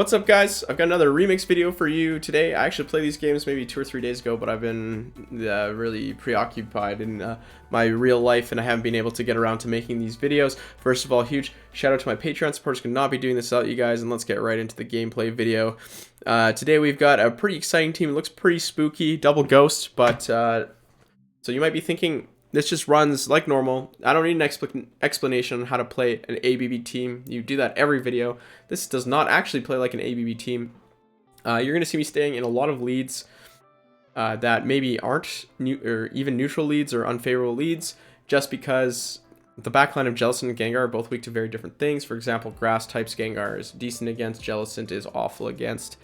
What's up, guys? I've got another remix video for you today. I actually played these games maybe 2 or 3 days ago, but I've been really preoccupied in my real life, and I haven't been able to get around to making these videos. First of all, huge shout out to my Patreon supporters. Could not be doing this without you guys, and let's get right into the gameplay video. Today we've got a pretty exciting team. It looks pretty spooky, double ghost, but so you might be thinking, this just runs like normal. I don't need an explanation on how to play an ABB team. You do that every video. This does not actually play like an ABB team. You're going to see me staying in a lot of leads that maybe aren't or even neutral leads or unfavorable leads, just because the backline of Jellicent and Gengar are both weak to very different things. For example, grass types Gengar is decent against, Jellicent is awful against.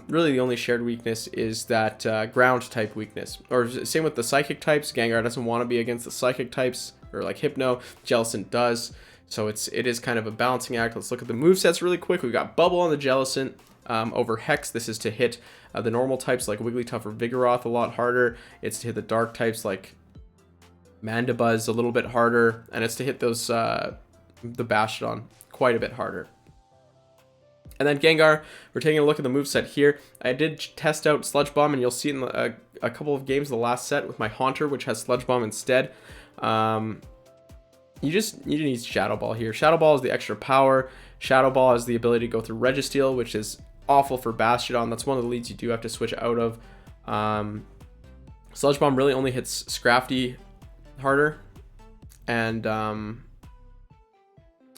Really the only shared weakness is that ground type weakness, or same with the psychic types. Gengar doesn't want to be against the psychic types, or like Hypno. Jellicent does, so it is kind of a balancing act. Let's look at the movesets really quick. We've got Bubble on the Jellicent, over Hex. This is to hit the normal types like Wigglytuff or Vigoroth a lot harder. It's to hit the dark types like Mandibuzz a little bit harder, and it's to hit those the Bastiodon quite a bit harder. And then Gengar, we're taking a look at the moveset here. I did test out Sludge Bomb, and you'll see it in a couple of games, the last set with my Haunter, which has Sludge Bomb instead. You need Shadow Ball here. Shadow Ball is the extra power. Shadow Ball has the ability to go through Registeel, which is awful for Bastiodon. That's one of the leads you do have to switch out of. Sludge Bomb really only hits Scrafty harder, and I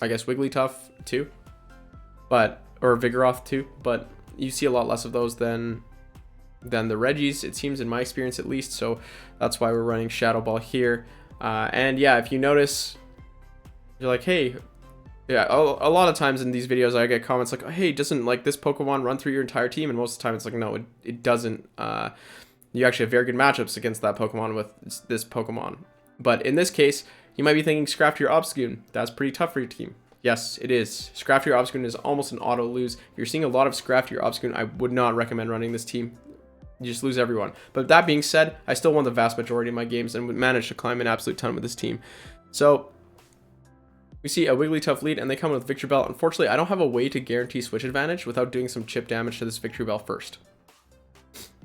guess Wigglytuff too, or Vigoroth too, but you see a lot less of those than the Regis, it seems, in my experience at least, so that's why we're running Shadow Ball here. And yeah, if you notice, you're like, hey, yeah, a lot of times in these videos I get comments like, hey, doesn't like this Pokemon run through your entire team? And most of the time it's like, no, it doesn't. You actually have very good matchups against that Pokemon with this Pokemon. But in this case, you might be thinking Scrafty or Obscune. That's pretty tough for your team. Yes, it is. Scrafty or Obscune is almost an auto lose. If you're seeing a lot of Scrafty or Obscune, I would not recommend running this team. You just lose everyone. But that being said, I still won the vast majority of my games and would manage to climb an absolute ton with this team. So we see a Wigglytuff lead, and they come with Victreebel. Unfortunately, I don't have a way to guarantee switch advantage without doing some chip damage to this Victreebel first.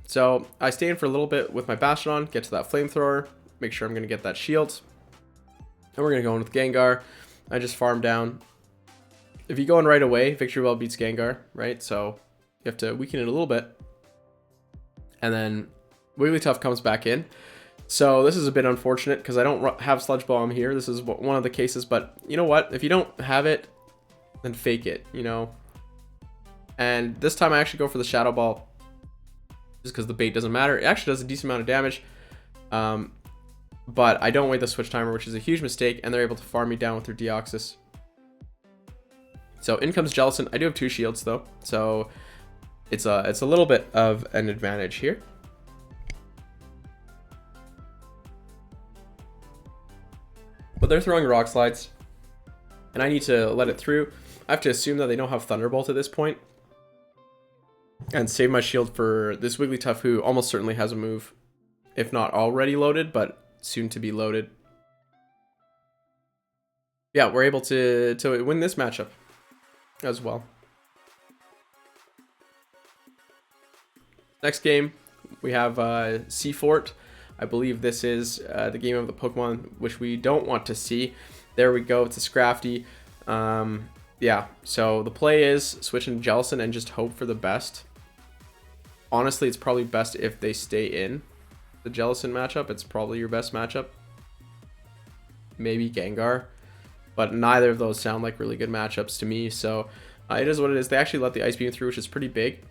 So I stay in for a little bit with my Bastiodon, get to that Flamethrower, make sure I'm going to get that shield. And we're going to go in with Gengar. I just farm down. If you go in right away, Victreebel beats Gengar, right? So you have to weaken it a little bit. And then Wigglytuff comes back in. So this is a bit unfortunate because I don't have Sludge Bomb here. This is one of the cases, but you know what? If you don't have it, then fake it, you know? And this time I actually go for the Shadow Ball just because the bait doesn't matter. It actually does a decent amount of damage. But I don't wait the switch timer, which is a huge mistake, and they're able to farm me down with their Deoxys. So in comes Jellicent. I do have 2 shields though, so it's a little bit of an advantage here. But they're throwing Rock Slides, and I need to let it through. I have to assume that they don't have Thunderbolt at this point, and save my shield for this Wigglytuff, who almost certainly has a move, if not already loaded, but soon to be loaded. Yeah, we're able to win this matchup as well. Next game, we have Seafort. I believe this is the game of the Pokemon which we don't want to see. There we go, it's a Scrafty. Yeah, so the play is switch into Jellicent and just hope for the best. Honestly, it's probably best if they stay in the Jellicent matchup. It's probably your best matchup. Maybe Gengar, but neither of those sound like really good matchups to me, so it is what it is. They actually let the Ice Beam through, which is pretty big,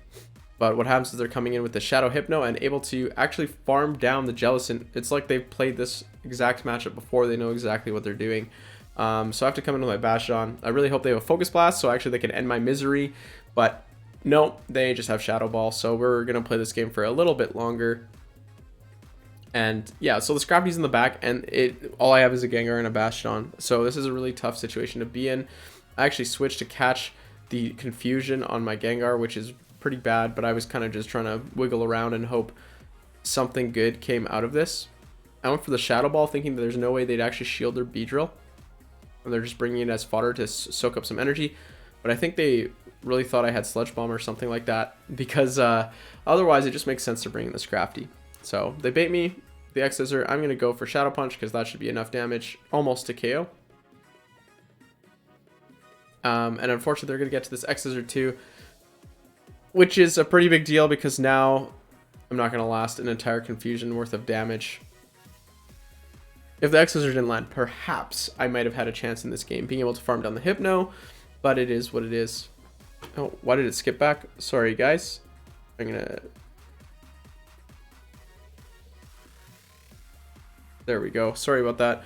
but what happens is they're coming in with the Shadow Hypno and able to actually farm down the Jellicent. It's like they've played this exact matchup before. They know exactly what they're doing. So I have to come in with my Bastiodon. I really hope they have a Focus Blast, so actually they can end my misery, but no, they just have Shadow Ball, so we're going to play this game for a little bit longer. And yeah, so the Scrafty's in the back, and all I have is a Gengar and a Bastiodon. So this is a really tough situation to be in. I actually switched to catch the confusion on my Gengar, which is pretty bad, but I was kind of just trying to wiggle around and hope something good came out of this. I went for the Shadow Ball thinking that there's no way they'd actually shield their Beedrill, and they're just bringing it as fodder to soak up some energy. But I think they really thought I had Sludge Bomb or something like that, because otherwise it just makes sense to bring in the Scrafty. So they bait me, the X-Scissor. I'm going to go for Shadow Punch because that should be enough damage almost to KO. And unfortunately they're going to get to this X-Scissor too, which is a pretty big deal because now I'm not going to last an entire Confusion worth of damage. If the X-Scissor didn't land, perhaps I might have had a chance in this game being able to farm down the Hypno, but it is what it is. Oh, why did it skip back? Sorry, guys. I'm going to... There we go. Sorry about that.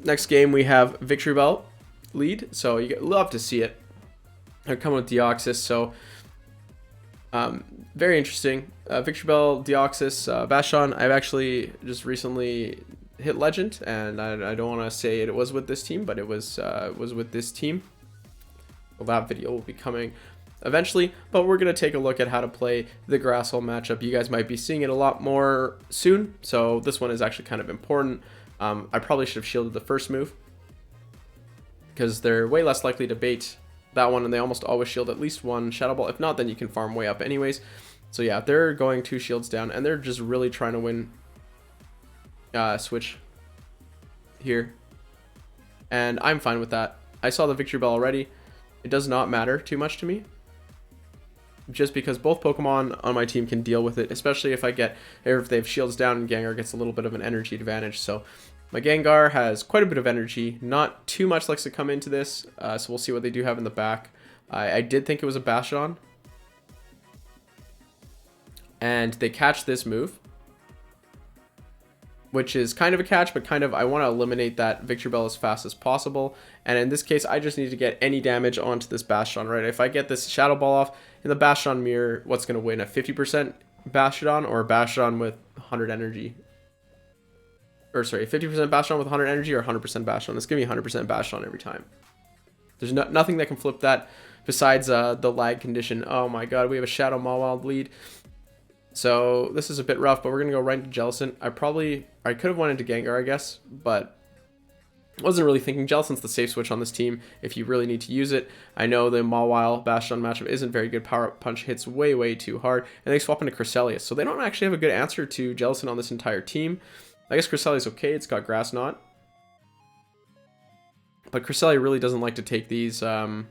Next game, we have Victreebel lead, so you love to see it. They're coming with Deoxys, so very interesting. Victreebel, Deoxys, Bastiodon. I've actually just recently hit Legend, and I don't want to say it was with this team, but it was with this team. Well, that video will be coming eventually, but we're going to take a look at how to play the Grassol matchup. You guys might be seeing it a lot more soon, so this one is actually kind of important. I probably should have shielded the first move, because they're way less likely to bait that one, and they almost always shield at least one Shadow Ball. If not, then you can farm way up anyways. So yeah, they're going 2 shields down, and they're just really trying to win switch here, and I'm fine with that. I saw the Victreebel already. It does not matter too much to me, just because both Pokemon on my team can deal with it, especially if they have shields down and Gengar gets a little bit of an energy advantage. So my Gengar has quite a bit of energy, not too much likes to come into this, so we'll see what they do have in the back. I did think it was a Bastiodon, and they catch this move, which is kind of a catch, but kind of, I want to eliminate that Victreebel as fast as possible. And in this case, I just need to get any damage onto this Bastiodon, right? If I get this Shadow Ball off in the Bastiodon mirror, what's going to win? A 50% Bastiodon or a Bastiodon with 100 energy? Or sorry, 50% Bastiodon with 100 energy or 100% Bastiodon? It's going to be 100% Bastiodon every time. There's nothing that can flip that besides the lag condition. Oh my god, we have a Shadow Mawile lead. So this is a bit rough, but we're going to go right into Jellicent. I could have went into Gengar, I guess, but wasn't really thinking. Jellicent's the safe switch on this team if you really need to use it. I know the Mawile Bastiodon matchup isn't very good. Power Up Punch hits way, way too hard, and they swap into Cresselia. So they don't actually have a good answer to Jellicent on this entire team. I guess Cresselia's okay. It's got Grass Knot. But Cresselia really doesn't like to take these Shadow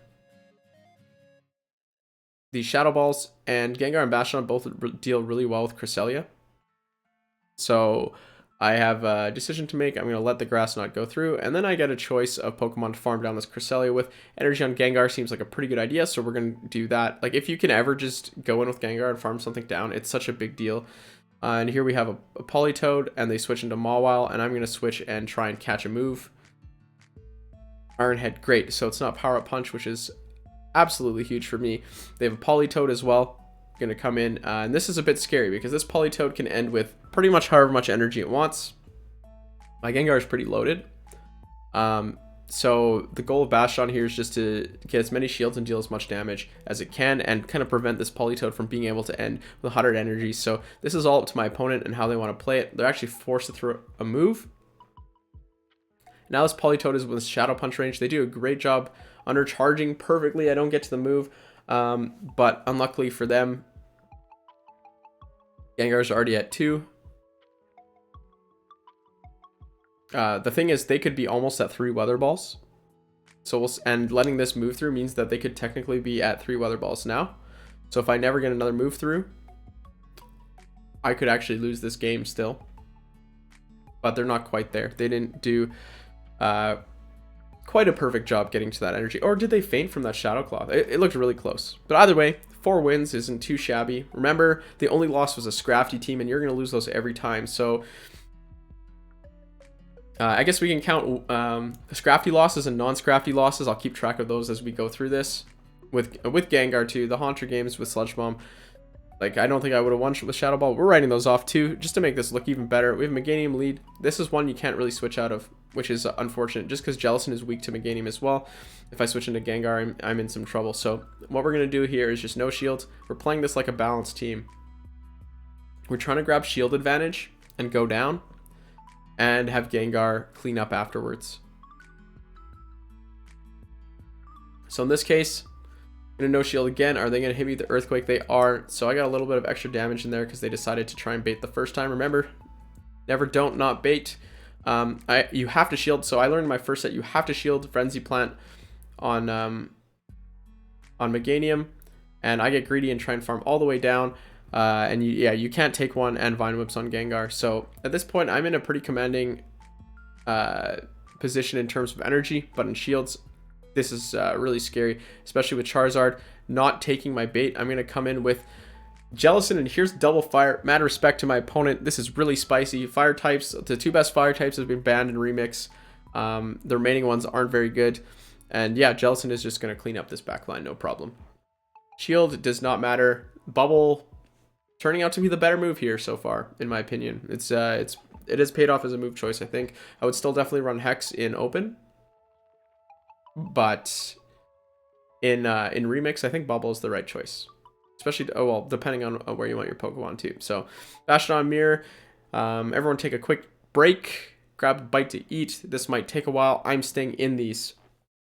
Balls, and Gengar and Bastiodon both deal really well with Cresselia. So I have a decision to make. I'm going to let the Grass Knot go through, and then I get a choice of Pokemon to farm down this Cresselia with. Energy on Gengar seems like a pretty good idea, so we're going to do that. Like, if you can ever just go in with Gengar and farm something down, it's such a big deal. And here we have a Politoed, and they switch into Mawile, and I'm going to switch and try and catch a move. Iron Head, great. So it's not Power Up Punch, which is absolutely huge for me. They have a Politoed as well, going to come in, and this is a bit scary because this Politoed can end with pretty much however much energy it wants. My Gengar is pretty loaded, so the goal of Bastiodon here is just to get as many shields and deal as much damage as it can, and kind of prevent this Politoed from being able to end with 100 energy. So this is all up to my opponent and how they want to play it. They're actually forced to throw a move. Now this Politoed is with Shadow Punch range. They do a great job undercharging perfectly. I don't get to the move, but unluckily for them, Gengar's already at 2. The thing is, they could be almost at 3 Weather Balls. So and letting this move through means that they could technically be at 3 Weather Balls now. So if I never get another move through, I could actually lose this game still. But they're not quite there. They didn't do quite a perfect job getting to that energy. Or did they faint from that Shadow Claw? It looked really close. But either way, 4 wins isn't too shabby. Remember, the only loss was a Scrafty team, and you're going to lose those every time. So I guess we can count Scrafty losses and non-Scrafty losses. I'll keep track of those as we go through this. With Gengar too, the Haunter games with Sludge Bomb. Like, I don't think I would have won with Shadow Ball. We're writing those off too, just to make this look even better. We have Meganium lead. This is one you can't really switch out of, which is unfortunate, just because Jellicent is weak to Meganium as well. If I switch into Gengar, I'm in some trouble. So what we're going to do here is just no shields. We're playing this like a balanced team. We're trying to grab shield advantage and go down, and have Gengar clean up afterwards. So in this case, Gonna no shield again. Are they gonna hit me with the earthquake? They are. So I got a little bit of extra damage in there because they decided to try and bait the first time. Remember, never don't not bait. You have to shield. So I learned in my first set you have to shield Frenzy Plant on Meganium, and I get greedy and try and farm all the way down. And you can't take one and Vine Whips on Gengar. So at this point, I'm in a pretty commanding position in terms of energy, but in shields, this is really scary, especially with Charizard not taking my bait. I'm going to come in with Jellicent, and here's double fire. Mad respect to my opponent. This is really spicy. Fire types, the 2 best fire types have been banned in Remix. The remaining ones aren't very good. And yeah, Jellicent is just going to clean up this backline, no problem. Shield does not matter. Bubble turning out to be the better move here so far, in my opinion. It has paid off as a move choice, I think. I would still definitely run Hex in open. But in Remix, I think Bubble is the right choice. Especially, oh well, depending on where you want your Pokemon too. So, Bastiodon Mirror. Everyone take a quick break. Grab a bite to eat. This might take a while. I'm staying in these.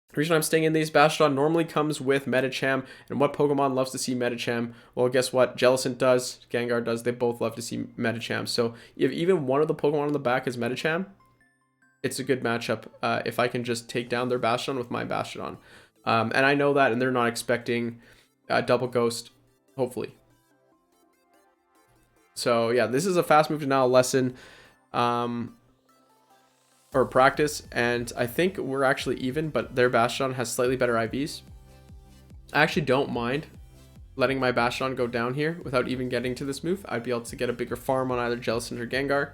The reason I'm staying in these, Bastiodon normally comes with Medicham. And what Pokemon loves to see Medicham? Well, guess what? Jellicent does. Gengar does. They both love to see Medicham. So, if even one of the Pokemon on the back is Medicham, it's a good matchup if I can just take down their Bastiodon with my Bastiodon. And I know that, and they're not expecting Double Ghost, hopefully. So, yeah, this is a fast move to now lesson or practice, and I think we're actually even, but their Bastiodon has slightly better IVs. I actually don't mind letting my Bastiodon go down here without even getting to this move. I'd be able to get a bigger farm on either Jellicent or Gengar.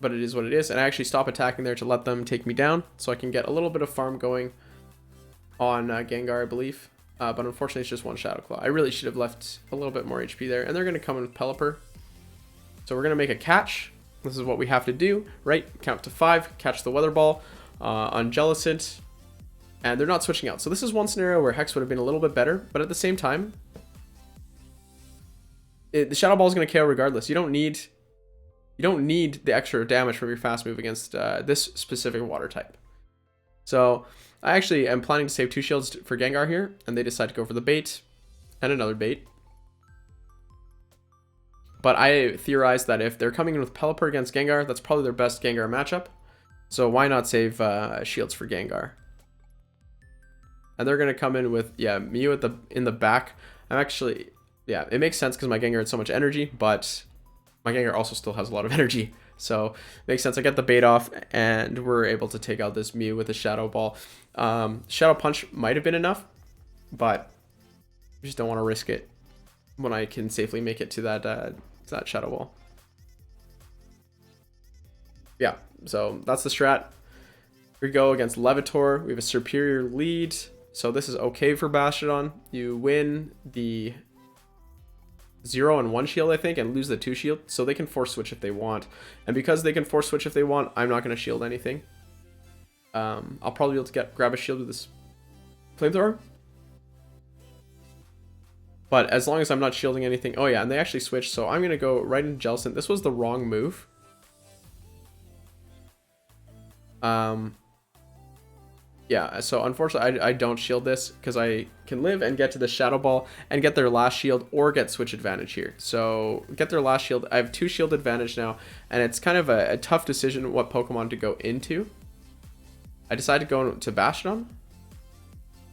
But it is what it is, and I actually stop attacking there to let them take me down, so I can get a little bit of farm going on Gengar, I believe. But unfortunately, it's just one Shadow Claw. I really should have left a little bit more HP there, and they're going to come in with Pelipper. So we're going to make a catch. This is what we have to do, right? Count to 5, catch the Weather Ball on Jellicent, and they're not switching out. So this is one scenario where Hex would have been a little bit better, but at the same time, the Shadow Ball is going to KO regardless. You don't need the extra damage from your fast move against this specific water type. So I actually am planning to save 2 shields for Gengar here, and they decide to go for the bait and another bait. But I theorize that if they're coming in with Pelipper against Gengar, that's probably their best Gengar matchup. So why not save shields for Gengar? And they're going to come in with, yeah, Mew in the back. I'm actually, yeah, it makes sense because my Gengar had so much energy, but my Gengar also still has a lot of energy. So makes sense. I get the bait off, and we're able to take out this Mew with a Shadow Ball. Shadow Punch might have been enough, but I just don't want to risk it when I can safely make it to that Shadow Ball. Yeah, so that's the strat. Here we go against Levitor. We have a Serperior lead, so this is okay for Bastiodon. You win the 0 and 1 shield, I think, and lose the 2 shield, so they can force switch if they want. And because they can force switch if they want, I'm not going to shield anything. I'll probably be able to grab a shield with this Flamethrower. But as long as I'm not shielding anything... Oh yeah, and they actually switched, so I'm going to go right into Jellicent. This was the wrong move. Yeah, so unfortunately I don't shield this because I can live and get to the Shadow Ball and get their last shield or get switch advantage here. So get their last shield. I have 2 shield advantage now, and it's kind of a tough decision what Pokemon to go into. I decided to go to Bastiodon,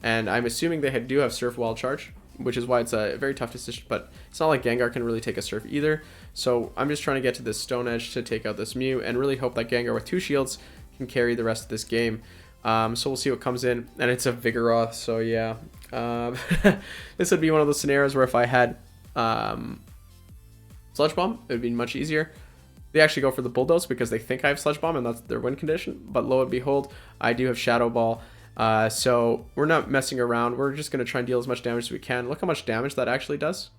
and I'm assuming they do have Surf Wild Charge, which is why it's a very tough decision, but it's not like Gengar can really take a Surf either. So I'm just trying to get to this Stone Edge to take out this Mew and really hope that Gengar with 2 shields can carry the rest of this game. So we'll see what comes in, and it's a Vigoroth, so yeah. This would be one of those scenarios where if I had Sludge Bomb, it would be much easier. They actually go for the Bulldoze because they think I have Sludge Bomb, and that's their win condition, but lo and behold, I do have Shadow Ball. So we're not messing around. We're just going to try and deal as much damage as we can. Look how much damage that actually does.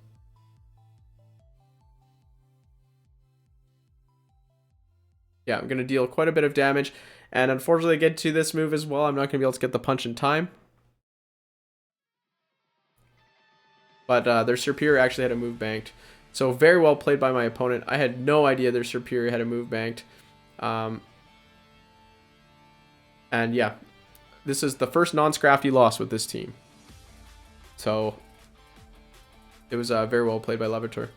Yeah, I'm going to deal quite a bit of damage. And unfortunately, get to this move as well. I'm not going to be able to get the punch in time. But their Serperior actually had a move banked. So very well played by my opponent. I had no idea their Serperior had a move banked. And yeah, this is the first non-Scrafty loss with this team. So it was very well played by Levitor.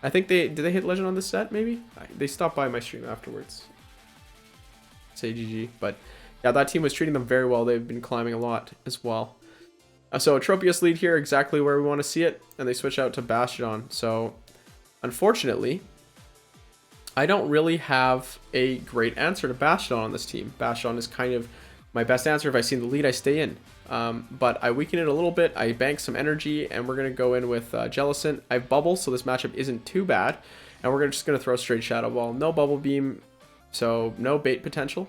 I think did they hit Legend on this set, maybe? They stopped by my stream afterwards. Say GG. But yeah, that team was treating them very well. They've been climbing a lot as well. So a Tropius lead here, exactly where we want to see it. And they switch out to Bastiodon. So unfortunately, I don't really have a great answer to Bastiodon on this team. Bastiodon is kind of my best answer. If I see the lead, I stay in. But I weaken it a little bit. I bank some energy, and we're going to go in with Jellicent. I have Bubble, so this matchup isn't too bad. And we're just going to throw straight Shadow Ball. No Bubble Beam, so no bait potential.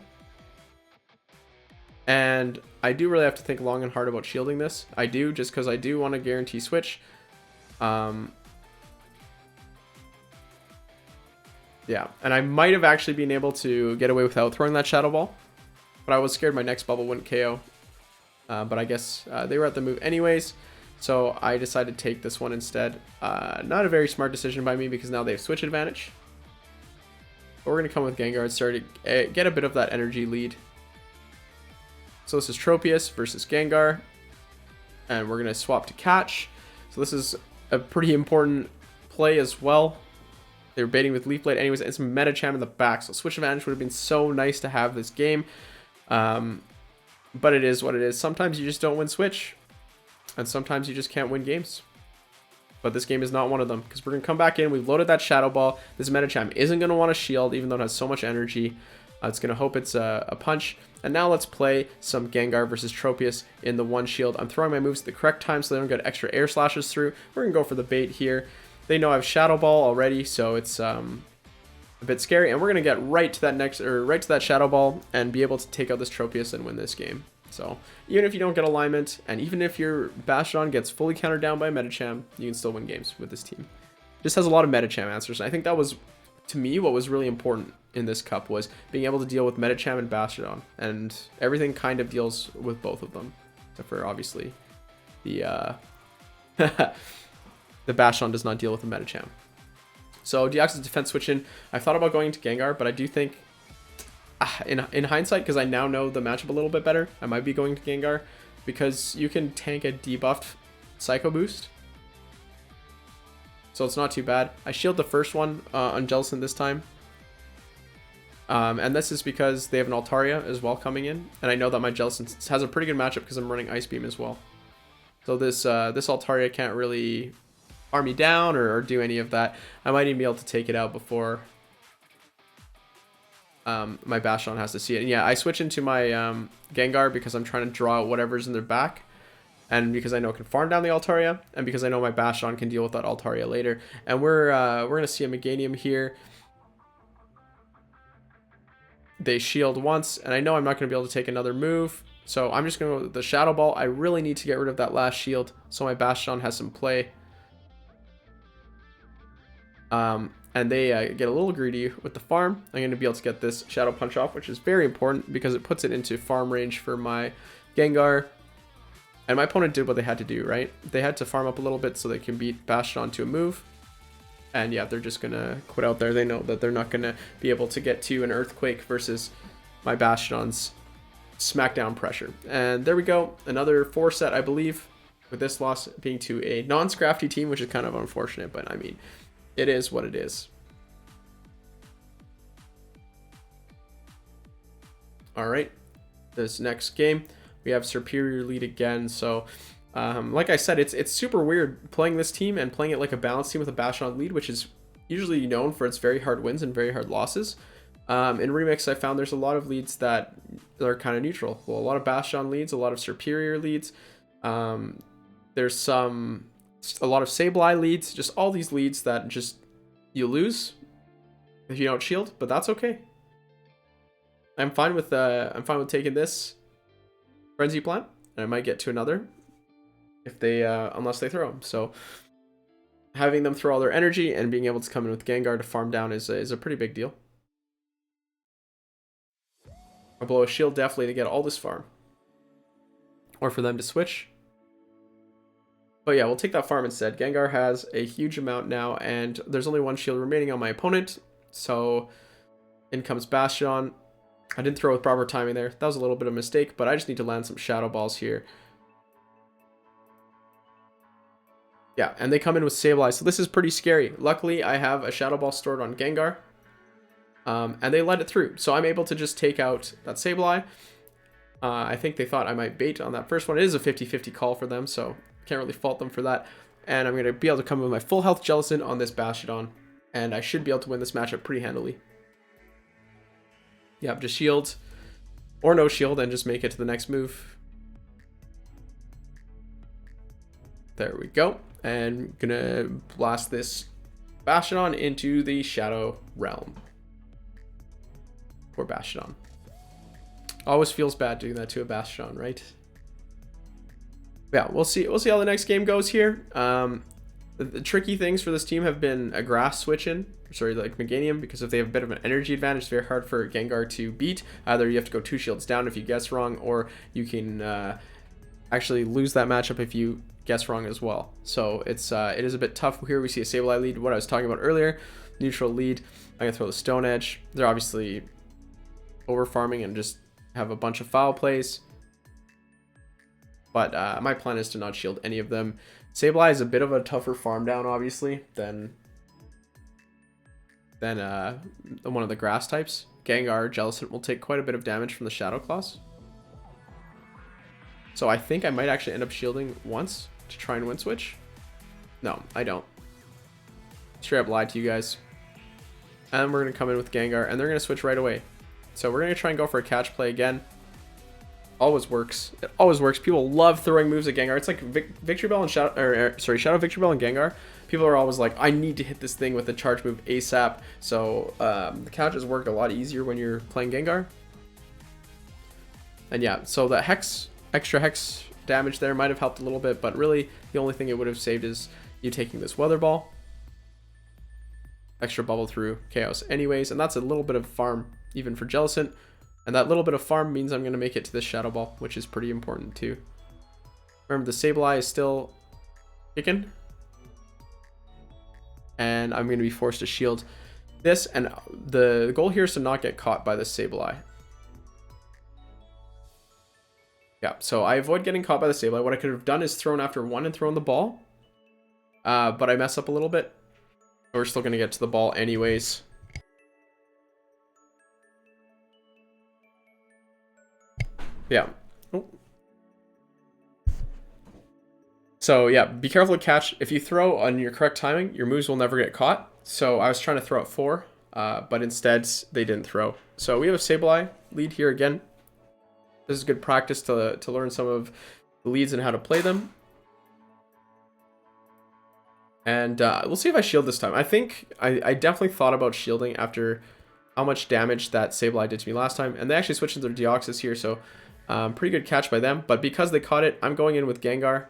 And I do really have to think long and hard about shielding this. I do, just because I do want to guarantee switch. Yeah, and I might have actually been able to get away without throwing that Shadow Ball. But I was scared my next bubble wouldn't KO. But I guess they were at the move anyways. So I decided to take this one instead. Not a very smart decision by me because now they have switch advantage. But we're going to come with Gengar and start to get a bit of that energy lead. So this is Tropius versus Gengar. And we're going to swap to catch. So this is a pretty important play as well. They were baiting with Leaf Blade anyways. And some Medicham in the back. So switch advantage would have been so nice to have this game. But it is what it is. Sometimes you just don't win switch. And sometimes you just can't win games. But this game is not one of them. Because we're going to come back in. We've loaded that Shadow Ball. This Medicham isn't going to want to shield. Even though it has so much energy. It's going to hope it's a punch. And now let's play some Gengar versus Tropius in the one shield. I'm throwing my moves at the correct time so they don't get extra air slashes through. We're going to go for the bait here. They know I have Shadow Ball already. So it's a bit scary. And we're going to get right to that Shadow Ball and be able to take out this Tropius and win this game. So even if you don't get alignment, and even if your Bastiodon gets fully countered down by Medicham, you can still win games with this team. Just has a lot of Medicham answers. And I think that was, to me, what was really important in this cup was being able to deal with Medicham and Bastiodon. And everything kind of deals with both of them. Except for, obviously, the the Bastiodon does not deal with the Medicham. So Deoxys defense switch in. I thought about going to Gengar, but I do think in hindsight, because I now know the matchup a little bit better, I might be going to Gengar because you can tank a debuffed Psycho Boost. So it's not too bad. I shield the first one on Jellicent this time. And this is because they have an Altaria as well coming in. And I know that my Jellicent has a pretty good matchup because I'm running Ice Beam as well. So this Altaria can't really arm me down or do any of that. I might even be able to take it out before my Bastiodon has to see it. And yeah, I switch into my Gengar because I'm trying to draw out whatever's in their back. And because I know it can farm down the Altaria. And because I know my Bastiodon can deal with that Altaria later. And we're going to see a Meganium here. They shield once. And I know I'm not going to be able to take another move. So I'm just going to go with the Shadow Ball. I really need to get rid of that last shield so my Bastiodon has some play. And they get a little greedy with the farm. I'm going to be able to get this Shadow Punch off, which is very important because it puts it into farm range for my Gengar. And my opponent did what they had to do, right? They had to farm up a little bit so they can beat Bastiodon to a move. And yeah, they're just going to quit out there. They know that they're not going to be able to get to an Earthquake versus my Bastiodon's smackdown pressure. And there we go. Another 4 set, I believe, with this loss being to a non-Scrafty team, which is kind of unfortunate, but I mean, it is what it is. All right, this next game, we have Serperior lead again. So, like I said, it's super weird playing this team and playing it like a balanced team with a Bastiodon lead, which is usually known for its very hard wins and very hard losses. In Remix, I found there's a lot of leads that are kind of neutral. Well, a lot of Bastiodon leads, a lot of Serperior leads. There's a lot of Sableye leads, just all these leads that just you lose if you don't shield, but that's okay. I'm fine with taking this Frenzy Plant, and I might get to another if they unless they throw them. So having them throw all their energy and being able to come in with Gengar to farm down is a pretty big deal. I'll blow a shield definitely to get all this farm, or for them to switch. But yeah, we'll take that farm instead. Gengar has a huge amount now, and there's only one shield remaining on my opponent. So in comes Bastiodon. I didn't throw with proper timing there. That was a little bit of a mistake, but I just need to land some Shadow Balls here. Yeah, and they come in with Sableye, so this is pretty scary. Luckily, I have a Shadow Ball stored on Gengar, and they let it through. So I'm able to just take out that Sableye. I think they thought I might bait on that first one. It is a 50-50 call for them, so can't really fault them for that. And I'm going to be able to come in with my full health Jellicent on this Bastiodon, and I should be able to win this matchup pretty handily. Yeah, just shield, or no shield, and just make it to the next move. There we go. And gonna blast this Bastiodon into the Shadow Realm. Poor Bastiodon. Always feels bad doing that to a Bastiodon, right? Yeah, we'll see. We'll see how the next game goes here. The tricky things for this team have been a grass switch-in. Sorry, like Meganium, because if they have a bit of an energy advantage, it's very hard for Gengar to beat. Either you have to go 2 shields down if you guess wrong, or you can actually lose that matchup if you guess wrong as well. So it is a bit tough. Here we see a Sableye lead, what I was talking about earlier. Neutral lead. I'm going to throw the Stone Edge. They're obviously over farming and just have a bunch of foul plays. But my plan is to not shield any of them. Sableye is a bit of a tougher farm down, obviously, than one of the grass types. Gengar, Jellicent will take quite a bit of damage from the Shadow Claws. So I think I might actually end up shielding once to try and win switch. No, I don't. Straight up lied to you guys. And we're going to come in with Gengar, and they're going to switch right away. So we're going to try and go for a catch play again. Always works. It always works. People love throwing moves at Gengar. It's like Victreebel and Shadow Victreebel and Gengar. People are always like, I need to hit this thing with a charge move ASAP. So the catches work a lot easier when you're playing Gengar. And yeah, so the extra hex damage there might have helped a little bit, but really the only thing it would have saved is you taking this Weather Ball. Extra bubble through Chaos anyways, and that's a little bit of farm even for Jellicent. And that little bit of farm means I'm going to make it to this Shadow Ball, which is pretty important too. Remember, the Sableye is still kicking. And I'm going to be forced to shield this. And the goal here is to not get caught by the Sableye. Yeah, so I avoid getting caught by the Sableye. What I could have done is thrown after one and thrown the ball. But I mess up a little bit. We're still going to get to the ball anyways. Yeah. Oh. So yeah, be careful to catch. If you throw on your correct timing, your moves will never get caught. So I was trying to throw at 4, but instead they didn't throw. So we have a Sableye lead here again. This is good practice to learn some of the leads and how to play them. And we'll see if I shield this time. I think I definitely thought about shielding after how much damage that Sableye did to me last time. And they actually switched into their Deoxys here, so pretty good catch by them. But because they caught it, I'm going in with Gengar.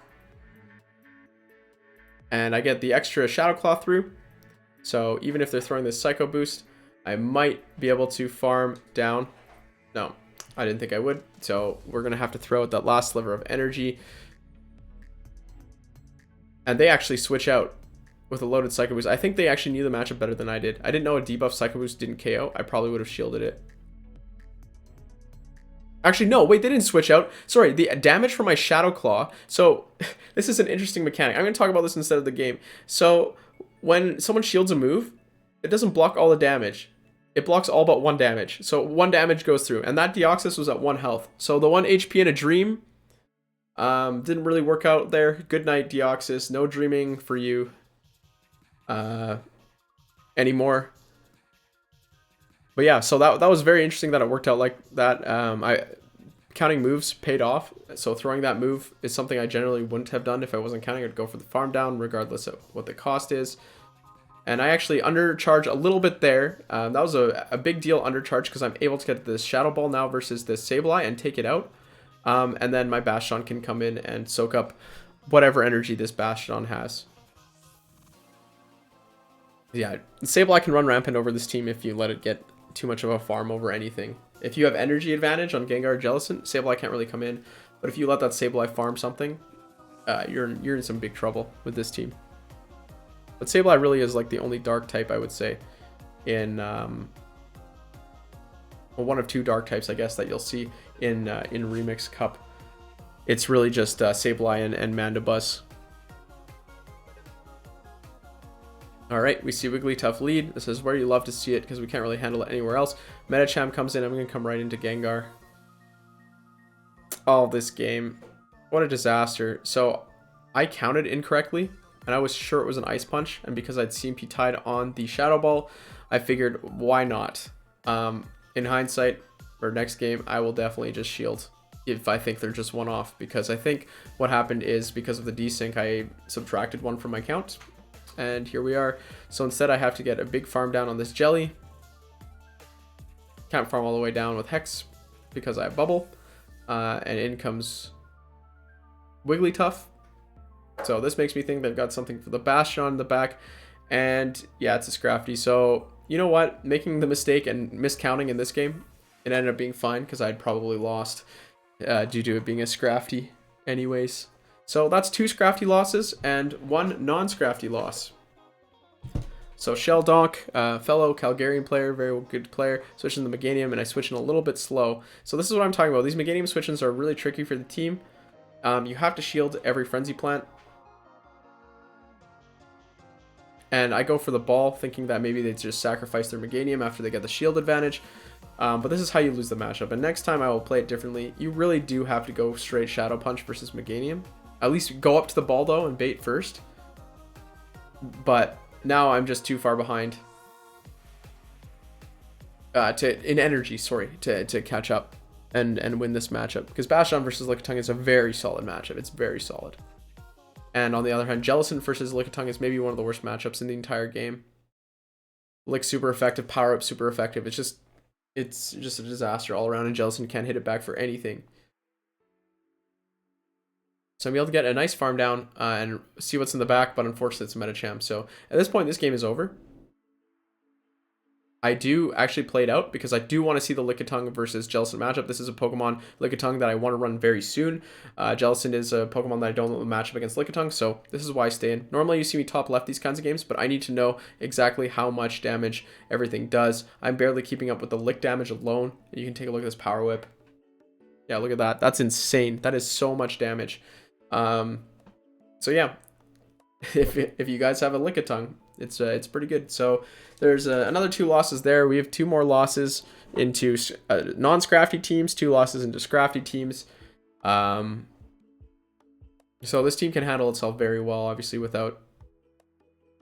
And I get the extra Shadow Claw through. So even if they're throwing this Psycho Boost, I might be able to farm down. No, I didn't think I would. So we're going to have to throw out that last sliver of energy. And they actually switch out with a loaded Psycho Boost. I think they actually knew the matchup better than I did. I didn't know a debuff Psycho Boost didn't KO. I probably would have shielded it. Actually, no, wait, they didn't switch out. Sorry, the damage from my Shadow Claw. So this is an interesting mechanic. I'm going to talk about this instead of the game. So when someone shields a move, it doesn't block all the damage. It blocks all but 1 damage. So 1 damage goes through. And that Deoxys was at 1 health. So the 1 HP in a dream didn't really work out there. Good night, Deoxys. No dreaming for you anymore. But yeah, so that was very interesting that it worked out like that. Counting moves paid off. So throwing that move is something I generally wouldn't have done if I wasn't counting. I'd go for the farm down regardless of what the cost is. And I actually undercharge a little bit there. That was a big deal undercharge because I'm able to get this Shadow Ball now versus this Sableye and take it out. And then my Bastiodon can come in and soak up whatever energy this Bastiodon has. Yeah, Sableye can run rampant over this team if you let it get too much of a farm over anything. If you have energy advantage on Gengar Jellicent, Sableye can't really come in. But if you let that Sableye farm something, you're in some big trouble with this team. But Sableye really is like the only dark type, I would say, in well, one of two dark types, I guess, that you'll see in Remix Cup. It's really just Sableye and Mandibuzz. Alright, we see Wigglytuff lead. This is where you love to see it because we can't really handle it anywhere else. Medicham comes in. I'm going to come right into Gengar. Oh, this game. What a disaster. So, I counted incorrectly, and I was sure it was an Ice Punch. And because I'd CMP tied on the Shadow Ball, I figured, why not? In hindsight, for next game, I will definitely just shield if I think they're just one off. Because I think what happened is because of the desync, I subtracted one from my count. And here we are. So instead I have to get a big farm down on this jelly. Can't farm all the way down with Hex because I have bubble. And in comes Wigglytuff. So this makes me think they've got something for the Bastiodon in the back. And yeah, it's a Scrafty. So you know what? Making the mistake and miscounting in this game, it ended up being fine because I'd probably lost due to it being a Scrafty anyways. So that's 2 Scrafty losses and 1 non-Scrafty loss. So Sheldonk, fellow Calgarian player, very good player, switching the Meganium, and I switch in a little bit slow. So this is what I'm talking about. These Meganium switch-ins are really tricky for the team. You have to shield every Frenzy Plant. And I go for the ball, thinking that maybe they just sacrifice their Meganium after they get the shield advantage. But this is how you lose the matchup. And next time I will play it differently. You really do have to go straight Shadow Punch versus Meganium. At least go up to the ball though and bait first. But now I'm just too far behind in energy, sorry, to catch up and win this matchup. Because Bastiodon versus Lickitung is a very solid matchup. It's very solid. And on the other hand, Jellicent versus Lickitung is maybe one of the worst matchups in the entire game. Lick super effective, power up super effective. It's just a disaster all around, and Jellicent can't hit it back for anything. So I'm able to get a nice farm down and see what's in the back, but unfortunately it's a Medicham. So at this point, this game is over. I do actually play it out because I do want to see the Lickitung versus Jellicent matchup. This is a Pokemon, Lickitung, that I want to run very soon. Jellicent is a Pokemon that I don't want to match up against Lickitung, so this is why I stay in. Normally you see me top left these kinds of games, but I need to know exactly how much damage everything does. I'm barely keeping up with the lick damage alone. You can take a look at this Power Whip. Yeah, look at that. That's insane. That is so much damage. So yeah, if you guys have a Lickitung, it's pretty good. So there's another 2 losses there. We have 2 more losses into non-Scrafty teams, 2 losses into Scrafty teams. So this team can handle itself very well, obviously, without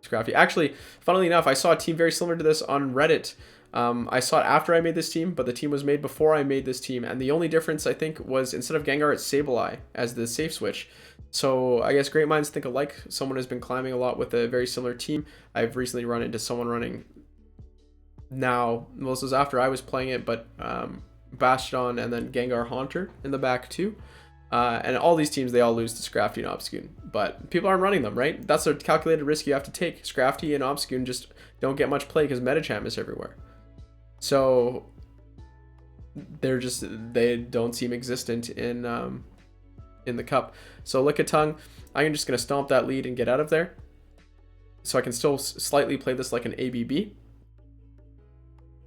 Scrafty. Actually, funnily enough, I saw a team very similar to this on Reddit. I saw it after I made this team, but the team was made before I made this team. And the only difference, I think, was instead of Gengar, it's Sableye as the safe switch. So I guess great minds think alike. Someone has been climbing a lot with a very similar team. I've recently run into someone running now. Well, this was after I was playing it, but Bastiodon and then Gengar Haunter in the back too. And all these teams, they all lose to Scrafty and Obscune. But people aren't running them, right? That's a calculated risk you have to take. Scrafty and Obscune just don't get much play because Medicham is everywhere. So they don't seem existent in the cup. So Lickitung, I'm just gonna stomp that lead and get out of there. So I can still slightly play this like an ABB.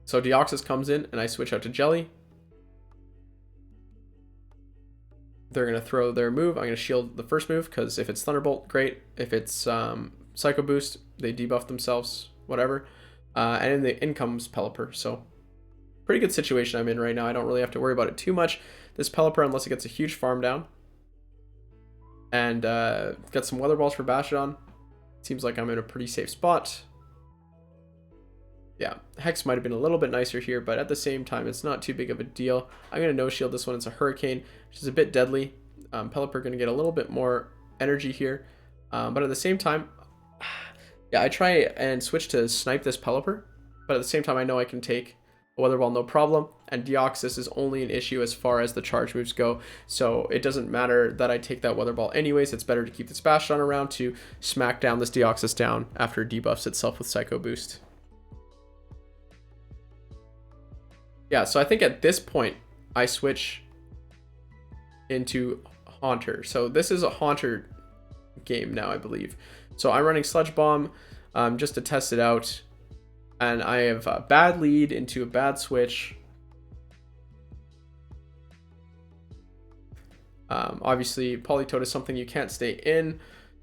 So Deoxys comes in and I switch out to Jelly. They're gonna throw their move. I'm gonna shield the first move because if it's Thunderbolt, great. If it's Psycho Boost, they debuff themselves, whatever. And in comes Pelipper. So pretty good situation I'm in right now. I don't really have to worry about it too much. This Pelipper, unless it gets a huge farm down. And got some Weather Balls for Bastiodon. Seems like I'm in a pretty safe spot. Yeah, Hex might have been a little bit nicer here, but at the same time, it's not too big of a deal. I'm going to no-shield this one. It's a Hurricane, which is a bit deadly. Pelipper going to get a little bit more energy here. But at the same time, yeah, I try and switch to snipe this Pelipper. But at the same time, I know I can take a Weather Ball no problem. And Deoxys is only an issue as far as the charge moves go. So it doesn't matter that I take that Weather Ball anyways. It's better to keep this Bastiodon around to smack down this Deoxys down after it debuffs itself with Psycho Boost. Yeah, so I think at this point, I switch into Haunter. So this is a Haunter game now, I believe. So I'm running Sludge Bomb just to test it out. And I have a bad lead into a bad switch. Obviously, Politoed is something you can't stay in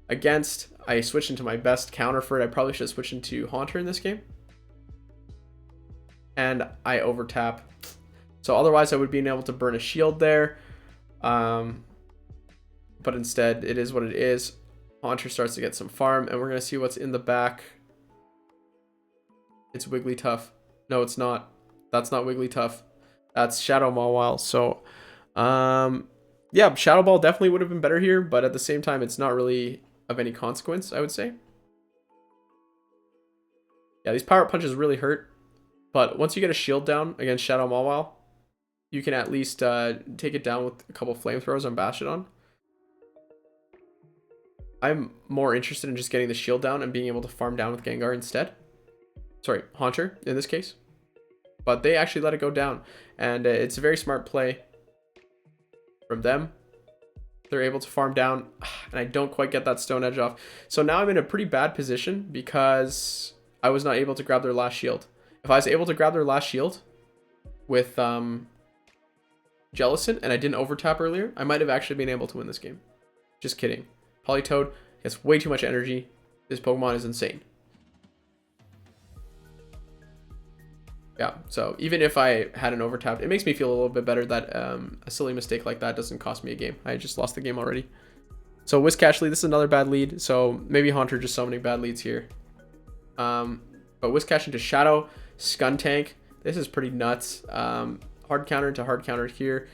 against. I switched into my best counter for it. I probably should have switched into Haunter in this game. And I overtap. So otherwise I would be able to burn a shield there. But instead, it is what it is. Haunter starts to get some farm, and we're going to see what's in the back. It's Wigglytuff. No, it's not. That's not Wigglytuff. That's Shadow Mawile. So, yeah, Shadow Ball definitely would have been better here, but at the same time, it's not really of any consequence, I would say. Yeah, these power punches really hurt, but once you get a shield down against Shadow Mawile, you can at least take it down with a couple flamethrowers on Bastiodon. I'm more interested in just getting the shield down and being able to farm down with Gengar instead. Sorry, Haunter in this case. But they actually let it go down, and it's a very smart play from them. They're able to farm down, and I don't quite get that Stone Edge off. So now I'm in a pretty bad position because I was not able to grab their last shield. If I was able to grab their last shield with Jellicent and I didn't overtap earlier, I might have actually been able to win this game. Just kidding. Politoed has way too much energy. This Pokemon is insane. Yeah, so even if I hadn't overtapped, it makes me feel a little bit better that a silly mistake like that doesn't cost me a game. I just lost the game already. So Whiscash lead, this is another bad lead. So maybe Haunter just summoning bad leads here. But Whiscash into Shadow, Skuntank. This is pretty nuts. Hard counter into hard counter here.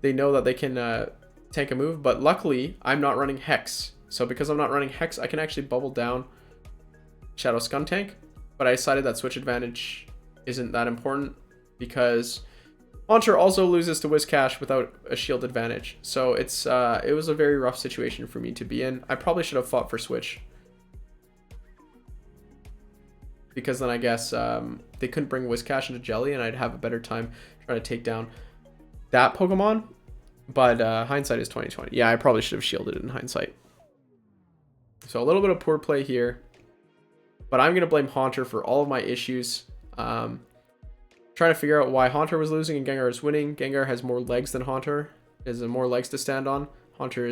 They know that they can tank a move, but luckily I'm not running Hex. So because I'm not running Hex, I can actually bubble down Shadow Skuntank. But I decided that switch advantage isn't that important because Haunter also loses to Whiscash without a shield advantage. So it was a very rough situation for me to be in. I probably should have fought for switch, because then I guess they couldn't bring Whiscash into Jelly and I'd have a better time trying to take down that Pokemon. But hindsight is 2020. Yeah, I probably should have shielded in hindsight. So a little bit of poor play here, but I'm going to blame Haunter for all of my issues. Trying to figure out why Haunter was losing and Gengar is winning. Gengar has more legs than Haunter. Has more legs to stand on. Haunter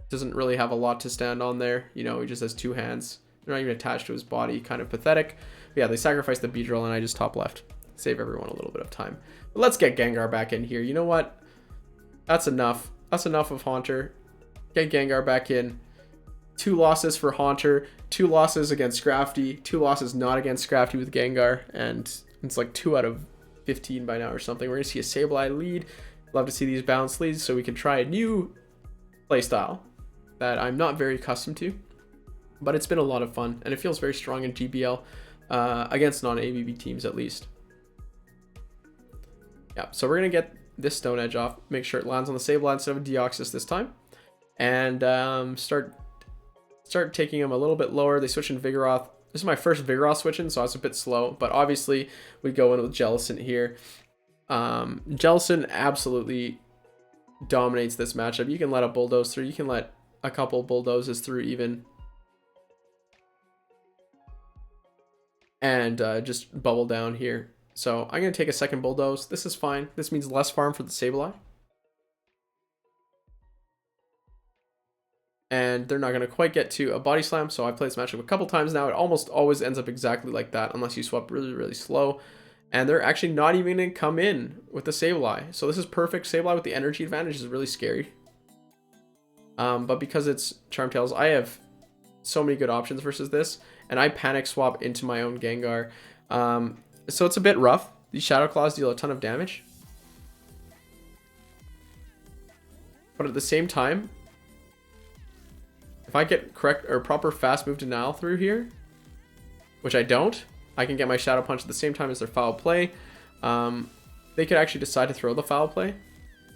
doesn't really have a lot to stand on there. You know, he just has two hands. They're not even attached to his body. Kind of pathetic. But yeah, they sacrificed the Beedrill and I just top left. Save everyone a little bit of time. But let's get Gengar back in here. You know what? That's enough. That's enough of Haunter. Get Gengar back in. 2 losses for Haunter. 2 losses against Scrafty. 2 losses not against Scrafty with Gengar. And it's like 2 out of 15 by now or something. We're going to see a Sableye lead. Love to see these balanced leads so we can try a new playstyle that I'm not very accustomed to. But it's been a lot of fun. And it feels very strong in GBL. Against non-ABB teams at least. Yeah, so we're going to get this Stone Edge off. Make sure it lands on the Sableye instead of Deoxys this time. And start taking them a little bit lower. They switch in Vigoroth. This is my first Vigoroth switch in, so I was a bit slow. But obviously, we go in with Jellicent here. Jellicent absolutely dominates this matchup. You can let a Bulldoze through. You can let a couple Bulldozes through even. And just bubble down here. So I'm going to take a second Bulldoze. This is fine. This means less farm for the Sableye. And they're not going to quite get to a Body Slam. So I played this matchup a couple times now. It almost always ends up exactly like that unless you swap really, really slow. And they're actually not even going to come in with the Sableye. So this is perfect. Sableye with the energy advantage is really scary. But because it's Charm Tails, I have so many good options versus this. And I panic swap into my own Gengar. So it's a bit rough. These Shadow Claws deal a ton of damage. But at the same time, if I get correct or proper fast move denial through here, which I don't, I can get my Shadow Punch at the same time as their Foul Play. They could actually decide to throw the Foul Play,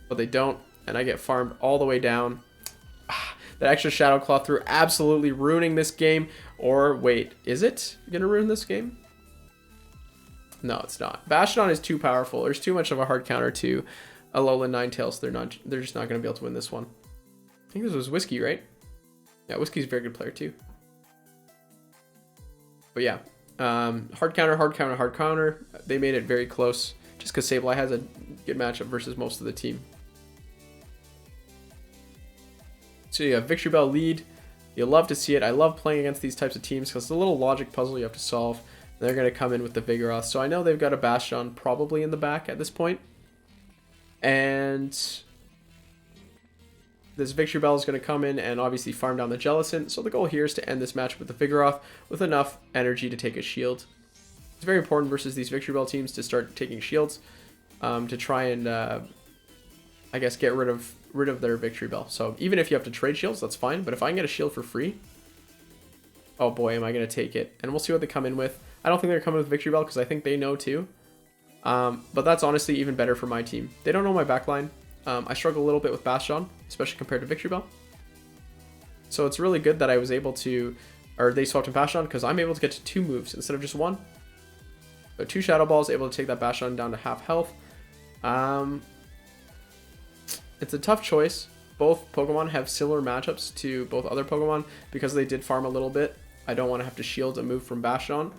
but they don't, and I get farmed all the way down. That extra Shadow Claw through absolutely ruining this game. Or wait, is it gonna ruin this game? No, it's not. Bastiodon is too powerful. There's too much of a hard counter to Alolan Ninetales. They're just not gonna be able to win this one. I think this was Whiskey, right? Yeah, Whiskey's a very good player too. But yeah, hard counter, hard counter, hard counter. They made it very close just because Sableye has a good matchup versus most of the team. So you have Victreebel lead. You'll love to see it. I love playing against these types of teams because it's a little logic puzzle you have to solve. They're going to come in with the Vigoroth. So I know they've got a Bastiodon probably in the back at this point. And this Victreebel is going to come in and obviously farm down the Jellicent. So the goal here is to end this match with the Vigoroth with enough energy to take a shield. It's very important versus these Victreebel teams to start taking shields to try and, I guess, get rid of their Victreebel. So even if you have to trade shields, that's fine. But if I can get a shield for free, oh boy, am I going to take it. And we'll see what they come in with. I don't think they're coming with Victreebel because I think they know too. But that's honestly even better for my team. They don't know my backline. I struggle a little bit with Bastiodon, especially compared to Victreebel. So it's really good that I was able to, or they swapped in Bastiodon because I'm able to get to 2 moves instead of just 1. So 2 Shadow Balls, able to take that Bastiodon down to half health. It's a tough choice. Both Pokemon have similar matchups to both other Pokemon because they did farm a little bit. I don't want to have to shield a move from Bastiodon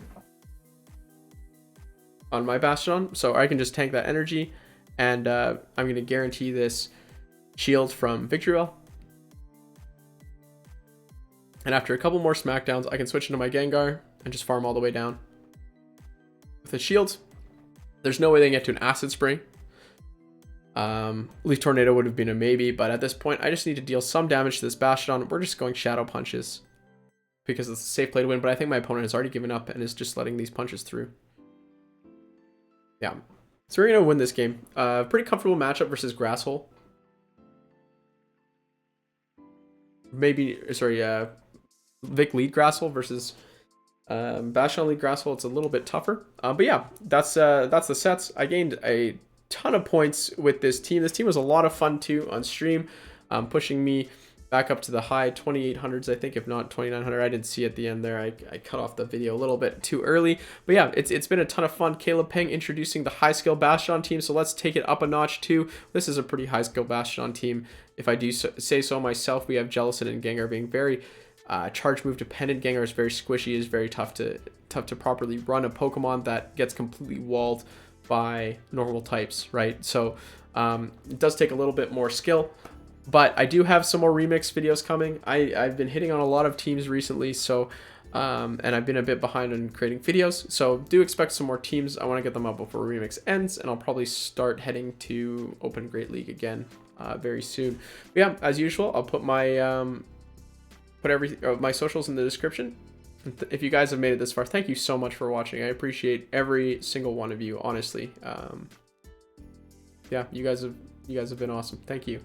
on my Bastiodon, so I can just tank that energy, and I'm going to guarantee this shield from Victreebel. And after a couple more smackdowns, I can switch into my Gengar and just farm all the way down. With a shield, there's no way they can get to an Acid Spray. Leaf Tornado would have been a maybe, but at this point, I just need to deal some damage to this Bastiodon. We're just going Shadow Punches because it's a safe play to win, but I think my opponent has already given up and is just letting these punches through. Yeah, so we're going to win this game. Pretty comfortable matchup versus Grasshole. Maybe, sorry, Vic lead Grasshole versus Bastiodon lead Grasshole. It's a little bit tougher. But yeah, that's the sets. I gained a ton of points with this team. This team was a lot of fun too on stream, pushing me back up to the high 2800s, I think, if not 2900. I didn't see at the end there. I cut off the video a little bit too early. But yeah, it's been a ton of fun. Caleb Peng introducing the high skill Bastiodon team, so let's take it up a notch too. This is a pretty high skill Bastiodon team, if I do say so myself. We have Jellicent and Gengar being very charge move dependent. Gengar is very squishy, is very tough to properly run a Pokemon that gets completely walled by normal types, right? So it does take a little bit more skill, but I do have some more remix videos coming. I've been hitting on a lot of teams recently, so and I've been a bit behind on creating videos, so do expect some more teams. I want to get them up before remix ends, and I'll probably start heading to Open Great League again very soon. But yeah, as usual, I'll put my my socials in the description. If you guys have made it this far, thank you so much for watching. I appreciate every single one of you, honestly. Yeah, you guys have been awesome. Thank you.